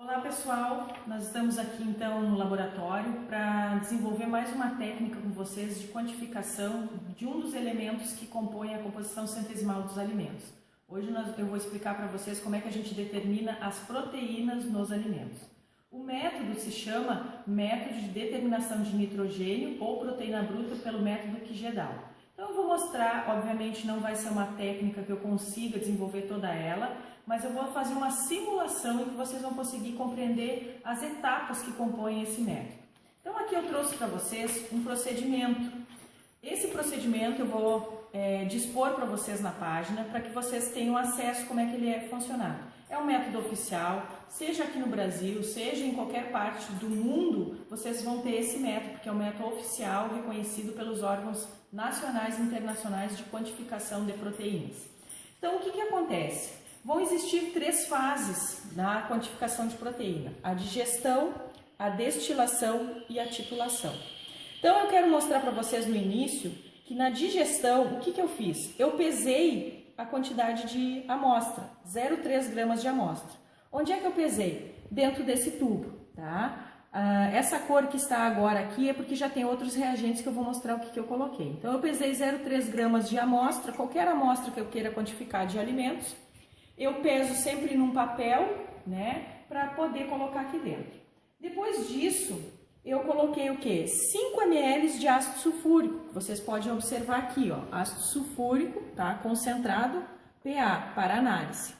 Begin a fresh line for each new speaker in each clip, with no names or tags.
Olá pessoal, nós estamos aqui então no laboratório para desenvolver mais uma técnica com vocês de quantificação de um dos elementos que compõem a composição centesimal dos alimentos. Hoje eu vou explicar para vocês como é que a gente determina as proteínas nos alimentos. O método se chama método de determinação de nitrogênio ou proteína bruta pelo método Kjeldahl. Então eu vou mostrar, obviamente não vai ser uma técnica que eu consiga desenvolver toda ela, mas eu vou fazer uma simulação em que vocês vão conseguir compreender as etapas que compõem esse método. Então aqui eu trouxe para vocês um procedimento. Esse procedimento eu vou dispor para vocês na página para que vocês tenham acesso a como é que ele é funcionado. É um método oficial, seja aqui no Brasil, seja em qualquer parte do mundo, vocês vão ter esse método, porque é um método oficial reconhecido pelos órgãos nacionais e internacionais de quantificação de proteínas. Então o que acontece? Vão existir três fases na quantificação de proteína: a digestão, a destilação e a titulação. Então eu quero mostrar para vocês no início que na digestão, o que eu fiz? Eu pesei a quantidade de amostra, 0,3 gramas de amostra. Onde é que eu pesei? Dentro desse tubo, tá? Essa cor que está agora aqui é porque já tem outros reagentes que eu vou mostrar o que eu coloquei. Então eu pesei 0,3 gramas de amostra, qualquer amostra que eu queira quantificar de alimentos. Eu peso sempre num papel, né, para poder colocar aqui dentro. Depois disso, eu coloquei o quê? 5 ml de ácido sulfúrico. Vocês podem observar aqui, ó, ácido sulfúrico, tá, concentrado, PA, para análise.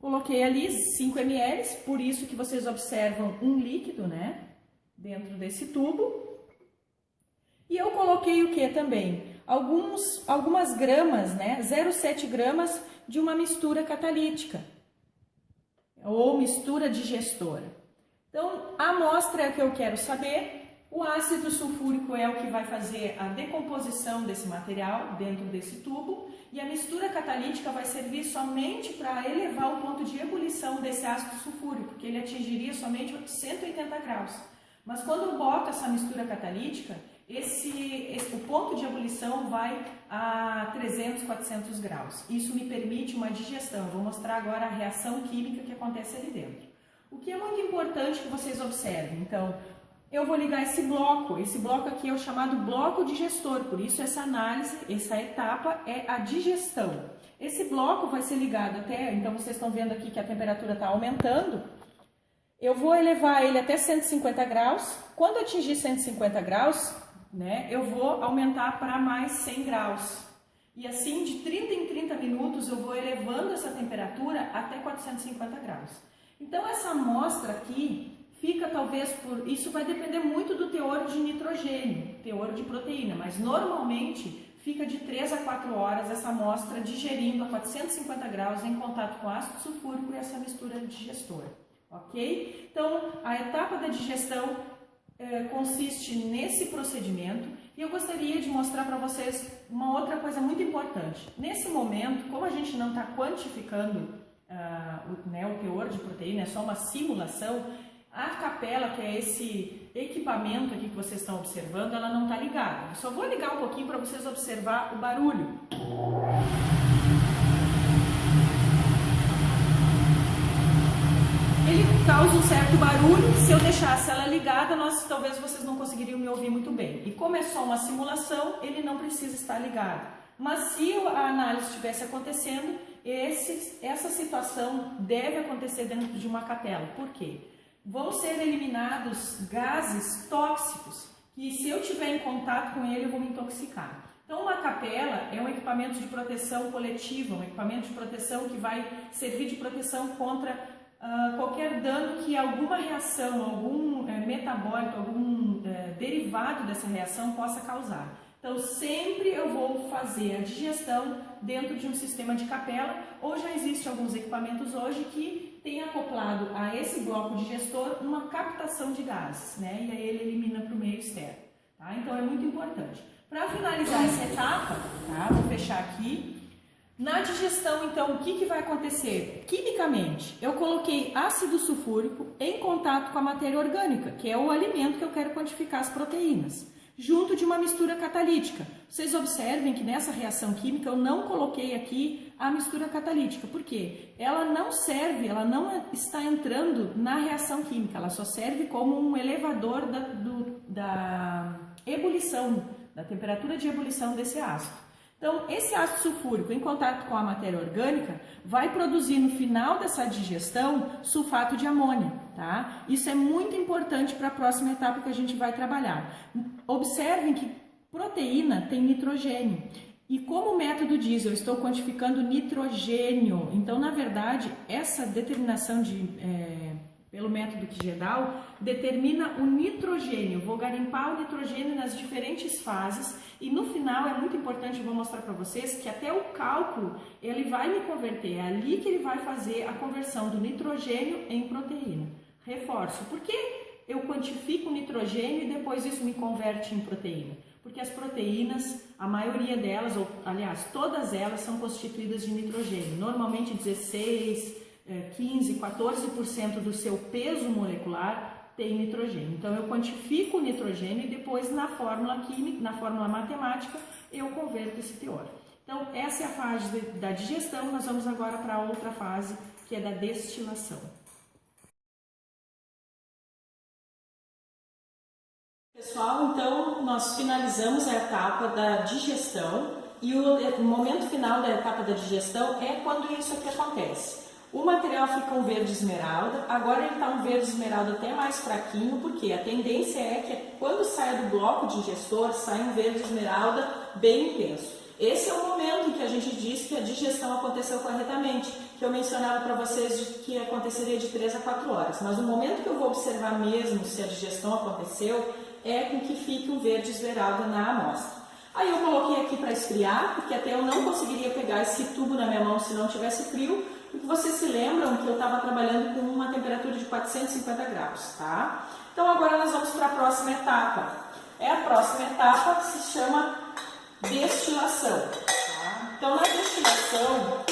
Coloquei ali 5 ml, por isso que vocês observam um líquido, né, dentro desse tubo. E eu coloquei o que também? Algumas gramas, né, 0,7 gramas de uma mistura catalítica ou mistura digestora. Então, a amostra é a que eu quero saber. O ácido sulfúrico é o que vai fazer a decomposição desse material dentro desse tubo e a mistura catalítica vai servir somente para elevar o ponto de ebulição desse ácido sulfúrico, porque ele atingiria somente 180 graus. Mas quando eu boto essa mistura catalítica, o ponto de ebulição vai a 300, 400 graus. Isso me permite uma digestão. Eu vou mostrar agora a reação química que acontece ali dentro. O que é muito importante que vocês observem. Então, eu vou ligar esse bloco aqui é o chamado bloco digestor, por isso essa análise, essa etapa é a digestão. Esse bloco vai ser ligado até, então vocês estão vendo aqui que a temperatura está aumentando. Eu vou elevar ele até 150 graus. Quando atingir 150 graus, né, eu vou aumentar para mais 100 graus. E assim, de 30 em 30 minutos, eu vou elevando essa temperatura até 450 graus. Então, essa amostra aqui fica talvez por... Isso vai depender muito do teor de nitrogênio, teor de proteína, mas normalmente fica de 3 a 4 horas essa amostra digerindo a 450 graus em contato com ácido sulfúrico e essa mistura digestora. Ok? Então, a etapa da digestão consiste nesse procedimento e eu gostaria de mostrar para vocês uma outra coisa muito importante. Nesse momento, como a gente não está quantificando o teor de proteína, é só uma simulação, a capela, que é esse equipamento aqui que vocês estão observando, ela não está ligada. Eu só vou ligar um pouquinho para vocês observar o barulho. Ele causa um certo barulho. Se eu deixasse ela ligada, talvez vocês não conseguiriam me ouvir muito bem. E como é só uma simulação, ele não precisa estar ligado. Mas se a análise estivesse acontecendo, essa situação deve acontecer dentro de uma capela. Por quê? Vão ser eliminados gases tóxicos que, se eu tiver em contato com ele, eu vou me intoxicar. Então, uma capela é um equipamento de proteção coletiva, um equipamento de proteção que vai servir de proteção contra qualquer dano que alguma reação, algum metabólito, algum derivado dessa reação possa causar. Então, sempre eu vou fazer a digestão dentro de um sistema de capela, ou já existem alguns equipamentos hoje que tem acoplado a esse bloco digestor uma captação de gases, né? E aí ele elimina para o meio externo, tá? Então, é muito importante. Para finalizar essa etapa, tá? Vou fechar aqui. Na digestão, então, o que vai acontecer? Quimicamente, eu coloquei ácido sulfúrico em contato com a matéria orgânica, que é o alimento que eu quero quantificar as proteínas. junto de uma mistura catalítica. Vocês observem que nessa reação química eu não coloquei aqui a mistura catalítica, porque ela não serve, ela não está entrando na reação química, ela só serve como um elevador da ebulição, da temperatura de ebulição desse ácido. Então, esse ácido sulfúrico, em contato com a matéria orgânica, vai produzir no final dessa digestão sulfato de amônia, tá? Isso é muito importante para a próxima etapa que a gente vai trabalhar. Observem que proteína tem nitrogênio. E como o método diz, eu estou quantificando nitrogênio. Então, na verdade, essa determinação pelo método Kjeldahl determina o nitrogênio. Vou garimpar o nitrogênio nas diferentes fases e no final é muito importante, eu vou mostrar para vocês que até o cálculo ele vai me converter, é ali que ele vai fazer a conversão do nitrogênio em proteína. Reforço, por que eu quantifico o nitrogênio e depois isso me converte em proteína? Porque as proteínas, a maioria delas, ou aliás, todas elas são constituídas de nitrogênio, normalmente 16, 15, 14% do seu peso molecular tem nitrogênio. Então, eu quantifico o nitrogênio e depois na fórmula química, na fórmula matemática, eu converto esse teor. Então, essa é a fase da digestão. Nós vamos agora para a outra fase, que é da destilação. Pessoal, então, nós finalizamos a etapa da digestão e o momento final da etapa da digestão é quando isso aqui acontece. O material fica um verde esmeralda, agora ele está um verde esmeralda até mais fraquinho, porque a tendência é que quando sai do bloco digestor, sai um verde esmeralda bem intenso. Esse é o momento em que a gente diz que a digestão aconteceu corretamente, que eu mencionava para vocês que aconteceria de 3 a 4 horas. Mas o momento que eu vou observar mesmo se a digestão aconteceu é com que fique um verde esmeralda na amostra. Aí eu coloquei aqui para esfriar, porque até eu não conseguiria pegar esse tubo na minha mão se não tivesse frio, porque vocês se lembram que eu estava trabalhando com uma temperatura de 450 graus, tá? Então agora nós vamos para a próxima etapa. A próxima etapa que se chama destilação, tá? Então na destilação,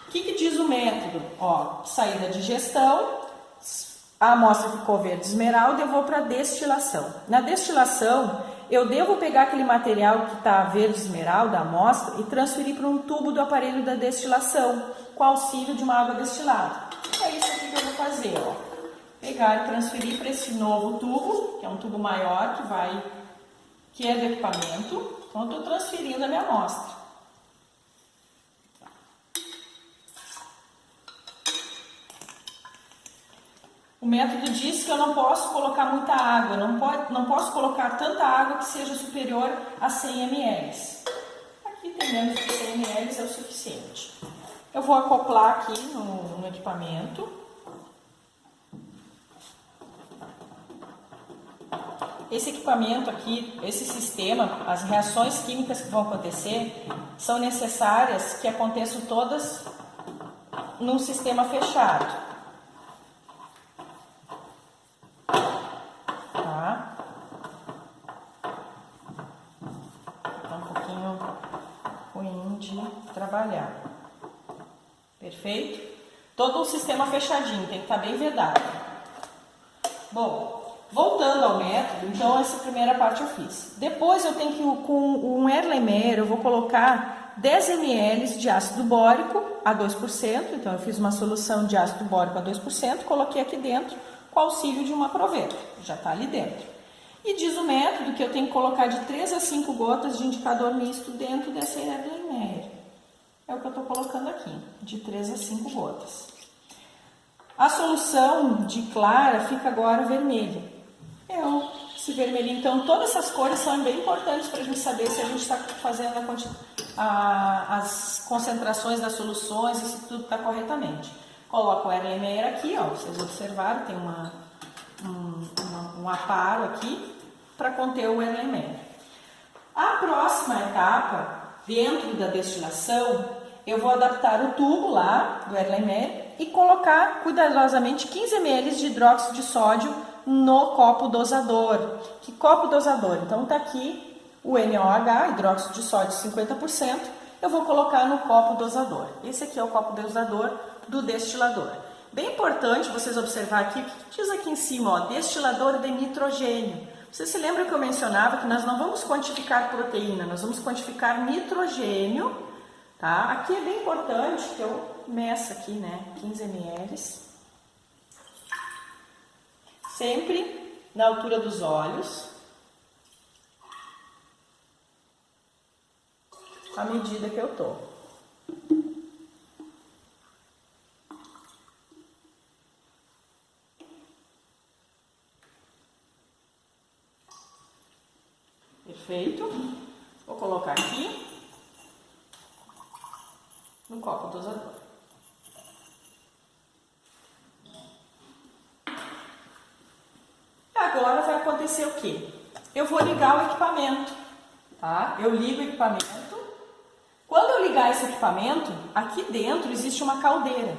o que diz o método? Ó, saí da digestão, a amostra ficou verde esmeralda, eu vou para a destilação. Na destilação, eu devo pegar aquele material que está verde esmeralda, a amostra, e transferir para um tubo do aparelho da destilação, com auxílio de uma água destilada. É isso aqui que eu vou fazer, ó. Pegar e transferir para esse novo tubo, que é um tubo maior, que é do equipamento. Então, eu estou transferindo a minha amostra. O método diz que eu não posso colocar muita água, não posso colocar tanta água que seja superior a 100 ml. Aqui tem menos de 100 ml, é o suficiente. Eu vou acoplar aqui no equipamento. Esse equipamento aqui, esse sistema, as reações químicas que vão acontecer, são necessárias que aconteçam todas num sistema fechado. Tá? Tá um pouquinho ruim de trabalhar. Perfeito? Todo o sistema fechadinho, tem que estar bem vedado. Bom, voltando ao método, então essa primeira parte eu fiz. Depois eu tenho que, com um Erlenmeyer, eu vou colocar 10 ml de ácido bórico a 2%. Então eu fiz uma solução de ácido bórico a 2%, coloquei aqui dentro com auxílio de uma proveta. Já está ali dentro. E diz o método que eu tenho que colocar de 3 a 5 gotas de indicador misto dentro dessa Erlenmeyer. É o que eu estou colocando aqui, de 3 a 5 gotas. A solução de clara fica agora vermelha. Esse vermelhinho, então todas essas cores são bem importantes para a gente saber se a gente está fazendo as concentrações das soluções e se tudo está corretamente. Coloco o Erlenmeyer aqui, ó, vocês observaram, tem um aparo aqui para conter o Erlenmeyer. A próxima etapa, dentro da destilação, eu vou adaptar o tubo lá do Erlenmeyer e colocar cuidadosamente 15 ml de hidróxido de sódio no copo dosador. Que copo dosador? Então tá aqui o NaOH, hidróxido de sódio 50%, eu vou colocar no copo dosador. Esse aqui é o copo dosador do destilador. Bem importante vocês observar aqui o que diz aqui em cima, ó, destilador de nitrogênio. Você se lembra que eu mencionava que nós não vamos quantificar proteína, nós vamos quantificar nitrogênio, tá? Aqui é bem importante que eu meça aqui, né, 15 ml, sempre na altura dos olhos, à medida que eu tô. Perfeito. Vou colocar aqui no copo dosador. Agora vai acontecer o quê? Eu vou ligar o equipamento, tá? Eu ligo o equipamento. Quando eu ligar esse equipamento, aqui dentro existe uma caldeira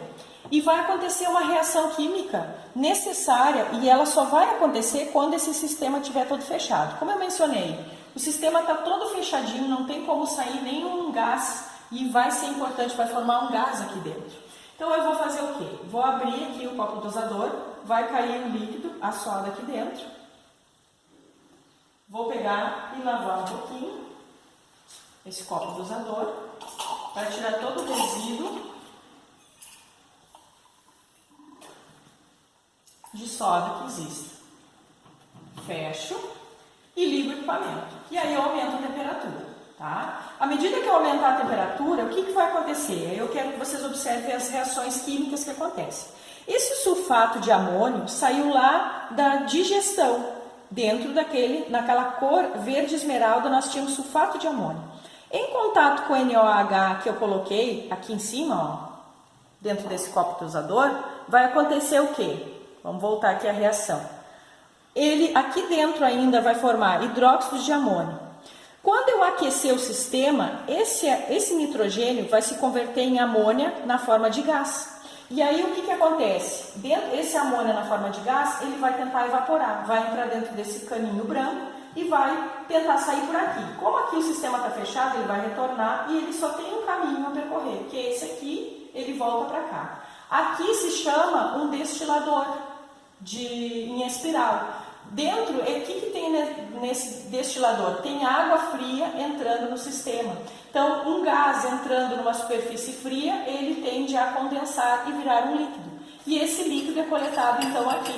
e vai acontecer uma reação química necessária e ela só vai acontecer quando esse sistema estiver todo fechado. Como eu mencionei, o sistema está todo fechadinho, não tem como sair nenhum gás e vai ser importante, vai formar um gás aqui dentro. Então eu vou fazer o quê? Vou abrir aqui o copo dosador, vai cair o líquido, a soda aqui dentro. Vou pegar e lavar um pouquinho esse copo dosador para tirar todo o resíduo de soda que existe. Fecho e ligo o equipamento. E aí eu aumento a temperatura, tá? À medida que eu aumentar a temperatura, o que vai acontecer? Eu quero que vocês observem as reações químicas que acontecem. Esse sulfato de amônio saiu lá da digestão. Dentro naquela cor verde esmeralda, nós tínhamos sulfato de amônio. Em contato com o NaOH que eu coloquei aqui em cima, ó, dentro desse copo dosador, vai acontecer o quê? Vamos voltar aqui à reação. Ele aqui dentro ainda vai formar hidróxido de amônio. Quando eu aquecer o sistema, esse nitrogênio vai se converter em amônia na forma de gás. E aí o que acontece? Esse amônia na forma de gás, ele vai tentar evaporar, vai entrar dentro desse caninho branco e vai tentar sair por aqui. Como aqui o sistema está fechado, ele vai retornar e ele só tem um caminho a percorrer, que é esse aqui, ele volta para cá. Aqui se chama um destilador em espiral. Dentro, o que tem nesse destilador? Tem água fria entrando no sistema. Então, um gás entrando numa superfície fria, ele tende a condensar e virar um líquido. E esse líquido é coletado, então, aqui,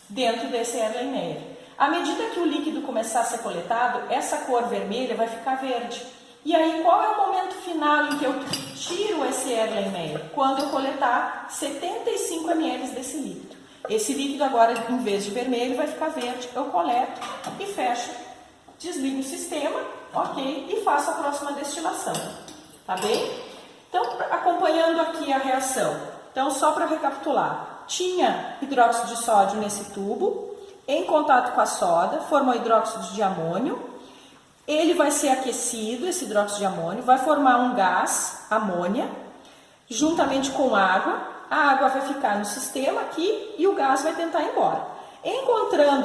dentro desse Erlenmeyer. À medida que o líquido começar a ser coletado, essa cor vermelha vai ficar verde. E aí, qual é o momento final em que eu tiro esse Erlenmeyer? Quando eu coletar 75 ml desse líquido. Esse líquido agora, em vez de vermelho, vai ficar verde. Eu coleto e fecho, desligo o sistema, ok, e faço a próxima destilação. Tá bem? Então, acompanhando aqui a reação. Então, só para recapitular. Tinha hidróxido de sódio nesse tubo, em contato com a soda, formou hidróxido de amônio. Ele vai ser aquecido, esse hidróxido de amônio, vai formar um gás, amônia, juntamente com água. A água vai ficar no sistema aqui e o gás vai tentar ir embora.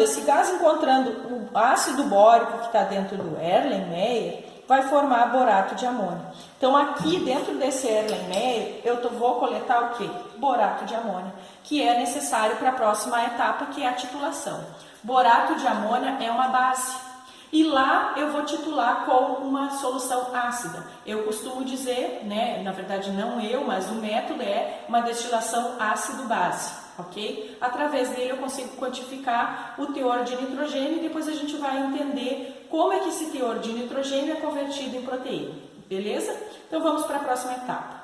Esse gás encontrando o ácido bórico que está dentro do Erlenmeyer, vai formar borato de amônio. Então, aqui dentro desse Erlenmeyer, eu vou coletar o quê? Borato de amônio, que é necessário para a próxima etapa, que é a titulação. Borato de amônio é uma base. E lá eu vou titular com uma solução ácida. Eu costumo dizer, né, na verdade não eu, mas o método é uma destilação ácido-base, ok? Através dele eu consigo quantificar o teor de nitrogênio e depois a gente vai entender como é que esse teor de nitrogênio é convertido em proteína, beleza? Então vamos para a próxima etapa.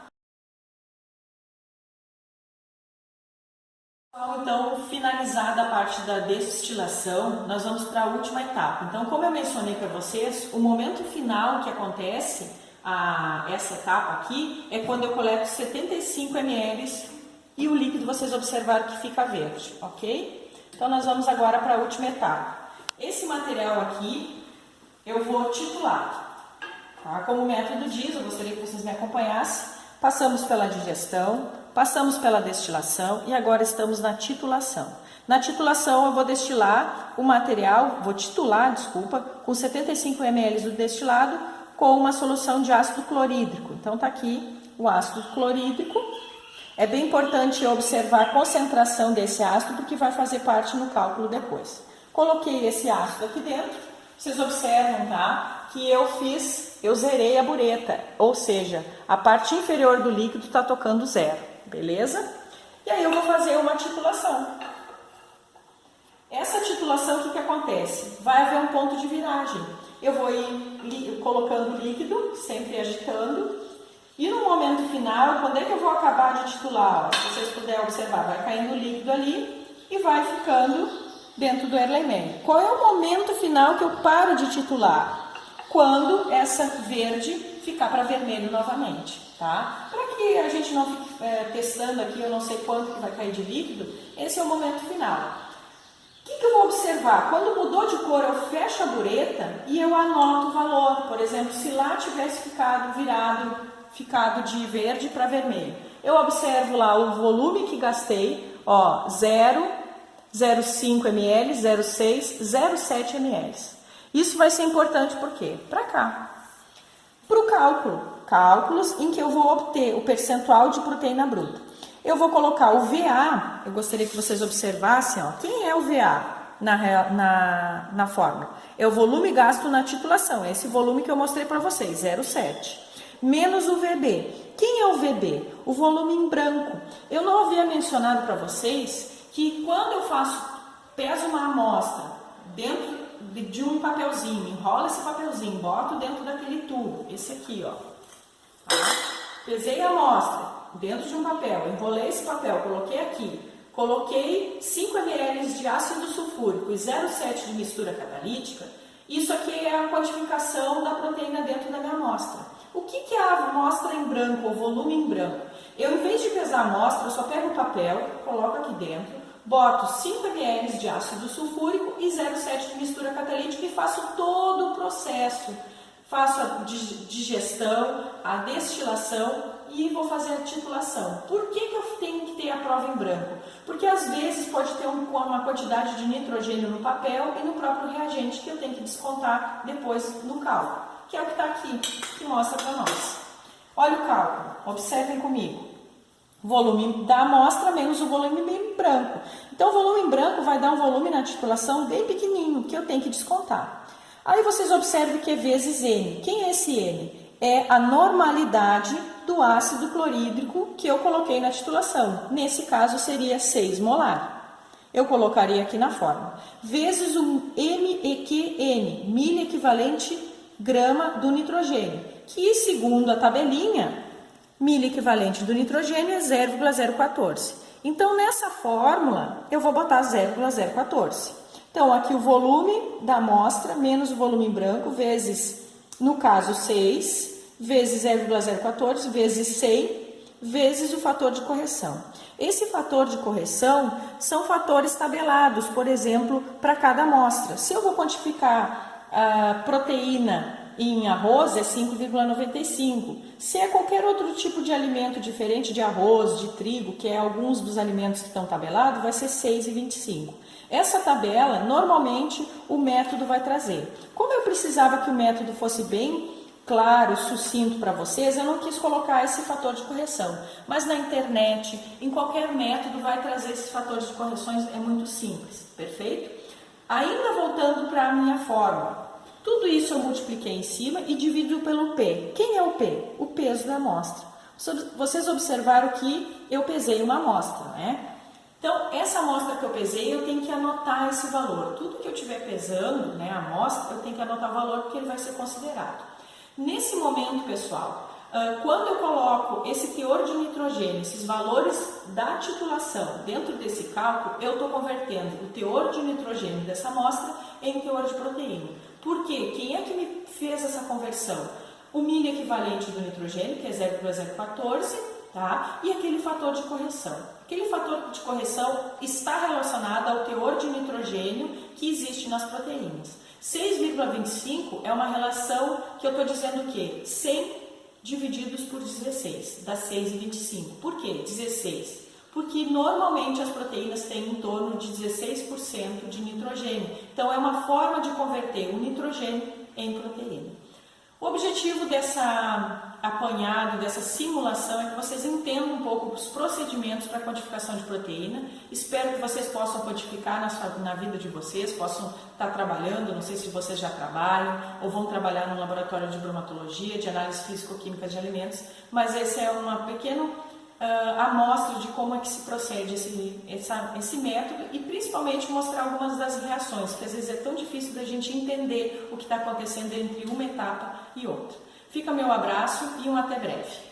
Então, finalizada a parte da destilação, nós vamos para a última etapa. Então, como eu mencionei para vocês, o momento final que acontece essa etapa aqui é quando eu coleto 75 ml e o líquido vocês observaram que fica verde, ok? Então, nós vamos agora para a última etapa. Esse material aqui eu vou titular, tá? Como o método diz, eu gostaria que vocês me acompanhassem. Passamos pela digestão, passamos pela destilação e agora estamos na titulação. Na titulação eu vou titular, com 75 ml do destilado com uma solução de ácido clorídrico. Então está aqui o ácido clorídrico. É bem importante observar a concentração desse ácido porque vai fazer parte no cálculo depois.
Coloquei esse ácido aqui dentro, vocês observam, tá? Que eu zerei a bureta, ou seja, a parte inferior do líquido está tocando zero, beleza? E aí eu vou fazer uma titulação. Essa titulação, o que acontece? Vai haver um ponto de viragem. Eu vou ir colocando o líquido, sempre agitando, e no momento final, quando é que eu vou acabar de titular? Ó, se vocês puderem observar, vai caindo o líquido ali e vai ficando dentro do Erlenmeyer. Qual é o momento final que eu paro de titular? Quando essa verde ficar para vermelho novamente, tá? Para que a gente não fique testando aqui, eu não sei quanto que vai cair de líquido, esse é o momento final. O que eu vou observar? Quando mudou de cor, eu fecho a bureta e eu anoto o valor. Por exemplo, se lá tivesse ficado de verde para vermelho, eu observo lá o volume que gastei, ó, 0,05 ml, 0,6, 0,7 ml. Isso vai ser importante por quê? Para cá. Para o cálculos em que eu vou obter o percentual de proteína bruta. Eu vou colocar o VA, eu gostaria que vocês observassem, ó, quem é o VA na fórmula? É o volume gasto na titulação, é esse volume que eu mostrei para vocês, 0,7. Menos o VB. Quem é o VB? O volume em branco. Eu não havia mencionado para vocês que quando eu peso uma amostra dentro de um papelzinho, enrolo esse papelzinho, boto dentro daquele tubo, esse aqui, ó. Tá? Pesei a amostra dentro de um papel, enrolei esse papel, coloquei aqui, coloquei 5 ml de ácido sulfúrico e 0,7 de mistura catalítica, isso aqui é a quantificação da proteína dentro da minha amostra. O que é a amostra em branco, o volume em branco? Eu, em vez de pesar a amostra, eu só pego o papel, coloco aqui dentro, boto 5 ml de ácido sulfúrico e 0,7 de mistura catalítica e faço todo o processo. Faço a digestão, a destilação e vou fazer a titulação. Por que eu tenho que ter a prova em branco? Porque às vezes pode ter uma quantidade de nitrogênio no papel e no próprio reagente que eu tenho que descontar depois no cálculo, que é o que está aqui, que mostra para nós. Olha o cálculo, observem comigo. Volume da amostra menos o volume em branco. Então, o volume em branco vai dar um volume na titulação bem pequenininho, que eu tenho que descontar. Aí vocês observam que é vezes N. Quem é esse N? É a normalidade do ácido clorídrico que eu coloquei na titulação. Nesse caso, seria 6 molar. Eu colocaria aqui na fórmula. Vezes o MEQN, milho equivalente grama do nitrogênio, que segundo a tabelinha, milho equivalente do nitrogênio é 0,014. Então, nessa fórmula, eu vou botar 0,014. Então, aqui o volume da amostra menos o volume em branco, vezes, no caso, 6, vezes 0,014, vezes 100, vezes o fator de correção. Esse fator de correção são fatores tabelados, por exemplo, para cada amostra. Se eu vou quantificar a proteína em arroz, é 5,95. Se é qualquer outro tipo de alimento diferente de arroz, de trigo, que é alguns dos alimentos que estão tabelados, vai ser 6,25. Essa tabela, normalmente, o método vai trazer. Como eu precisava que o método fosse bem claro, sucinto para vocês, eu não quis colocar esse fator de correção. Mas na internet, em qualquer método, vai trazer esses fatores de correções, é muito simples, perfeito? Ainda voltando para a minha fórmula. Tudo isso eu multipliquei em cima e divido pelo P. Quem é o P? O peso da amostra. Vocês observaram que eu pesei uma amostra, né? Então, essa amostra que eu pesei, eu tenho que anotar esse valor. Tudo que eu estiver pesando, né, a amostra, eu tenho que anotar o valor porque ele vai ser considerado. Nesse momento, pessoal, quando eu coloco esse teor de nitrogênio, esses valores da titulação dentro desse cálculo, eu estou convertendo o teor de nitrogênio dessa amostra em teor de proteína. Por quê? Quem é que me fez essa conversão? O milho equivalente do nitrogênio, que é 0,014, tá? E aquele fator de correção. Aquele fator de correção está relacionado ao teor de nitrogênio que existe nas proteínas. 6,25 é uma relação que eu estou dizendo o quê? 100 divididos por 16, dá 6,25. Por quê? 16. Porque normalmente as proteínas têm em torno de 16% de nitrogênio. Então, é uma forma de converter o nitrogênio em proteína. O objetivo dessa apanhado dessa simulação é que vocês entendam um pouco os procedimentos para a quantificação de proteína. Espero que vocês possam quantificar na vida de vocês, possam estar trabalhando, não sei se vocês já trabalham ou vão trabalhar no laboratório de bromatologia, de análise físico-química de alimentos, mas esse é uma pequena amostra de como é que se procede esse método e principalmente mostrar algumas das reações, que às vezes é tão difícil da gente entender o que está acontecendo entre uma etapa e outra. Fica meu abraço e até breve.